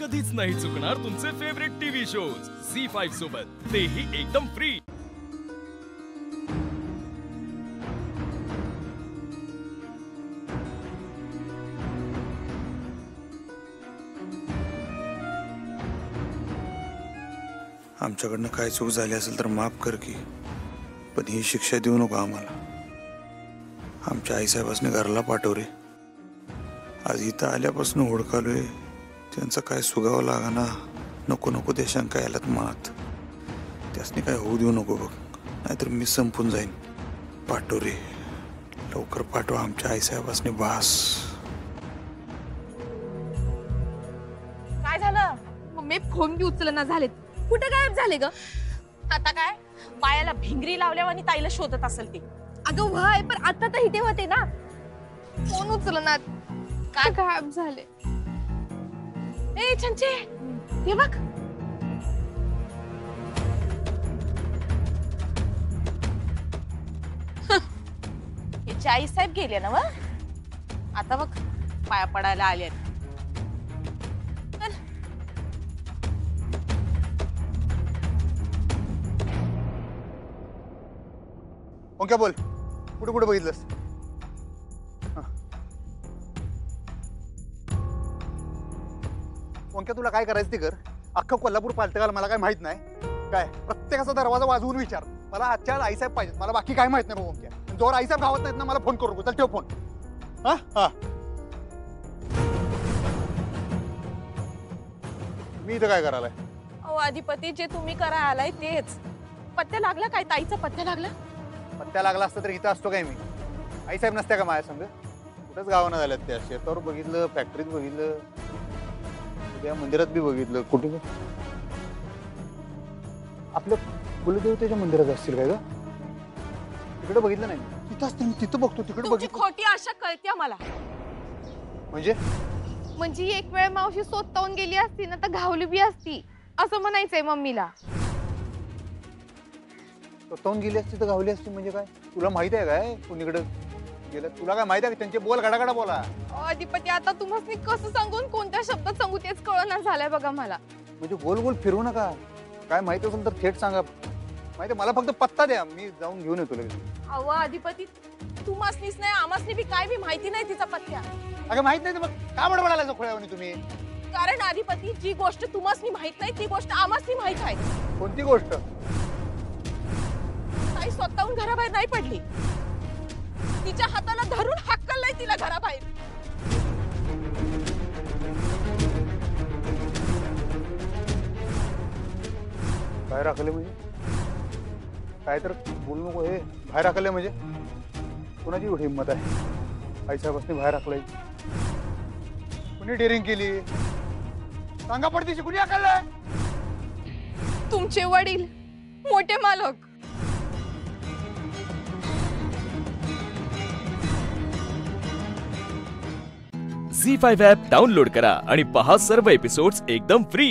कधीच नाही चुकणार तुमचे फेवरेट टीव्ही शोज झी5 सोबत, तेही एकदम फ्री। आमच्याकडनं काय चूक झाली असेल तर माफ कर की, पण ही शिक्षा देऊ नको आम्हाला। आमच्या आईसाहेबांनी घराला पाठव रे। आज इथं आल्यापासून हुडकालोय, त्यांचं काय सुगावं लागाना। नको नको ते शंका यायलात मनात, त्यासनी काय होऊ देऊ नको बघ, नाहीतर मी संपून जाईन। पाठव रे, लवकर पाठवा आमच्या आईसाहेबांनी बास। काय झालं? मम्मी फोन बी उचलना झालेत, कुठे गायब झाले ग? आता काय पायाला भिंगरी लावल्यावानी ताईला शोधत असेल ती। अगं व्हाय, पण आता तर इथे होते ना, फोन उचलना, काय गायब झाले? ए छंचे, हे बघ हे आई साहेब गेले ना व, आता बघ पाया पडायला आले। ओंक्या बोल, कुठे कुठे बघितलंस? ओंक्या तुला काय करायचं ते कर, अख्खं कोल्हापूर पालतं घाल, मला काय माहित नाही। काय प्रत्येकाचा दरवाजा वाजवून विचार, मला आजच्या आईसाहेब पाहिजेत, मला बाकी काय माहित नाही। ओंक्या जोर आईसाहेब गावात नाहीत ना, मला फोन करू नको, चल ठेव फोन। हा हा, मी इथं काय करायलाय? अहो अधिपती, जे तुम्ही करा आलाय तेच। पत्त्या लागला काय? ताईचा पत्त्या लागला? पत्त्या लागला असतं तर इथं असतो काय मी? आईसाहेब नसत्या का माझ्या संग? कुठंच गावानं झाल्यात त्या, शेतावर बघितलं, फॅक्टरीत बघितलं, त्या मंदिरात बी बघितलं, कुठे आपल्या कुलदेवतेच्या मंदिरात असतील काय ग? तिकडे बघितलं नाही, तिथं असते, तिथं बघतो, तिकडे बघितलं। खोटी आशा कळते मला। म्हणजे एक वेळ मावशी स्वतःहून गेली असती ना, तर घावली बी असती, असं म्हणायचंय मम्मीला। स्वतःहून गेली असती तर घावली असती म्हणजे काय? तुला माहित आहे काय कुणीकडे गेलं? तुला काय माहित आहे? त्यांचे बोल गडागडा बोला। अधिपती, आता तुम्हाला कसं सांगून कोणत्या शब्दात सांगू तेच कळना झालंय बघा मला। म्हणजे गोल गोल फिरू नका, काय माहित असेल तर थेट सांगा। माहिती मला फक्त पत्ता द्या, मी जाऊन घेऊन येतो लगेच। अहो अधिपती, तुम्हासनीच नाही आमासनी बी काय बी माहिती नाही तिचा पत्त्या। अगं माहित नाही तर मग का बडबडायला खोळ्यावानी तुम्ही? कारण अधिपती, जी गोष्ट तुम्हासनी माहित नाही ती गोष्ट आमासनी माहित आहे। कोणती गोष्ट? ताई स्वतःहून घराबाहेर नाही पडली, तिच्या हाताला धरून हाकललंय तिला घराबाहेर। बाहेर हाकले म्हणजे काय? तर बोलू नको, हे बाहेर हाकले म्हणजे कोणाची एवढी हिंमत आहे आईसाहेबांनी बाहेर हाकलाय? कुणी डेअरिंग केली सांगा, पडतीशी कुणी हाकललंय? तुमचे वडील, मोठे मालक। झी5 ॲप डाउनलोड करा आणि पहा सर्व एपिसोड्स एकदम फ्री।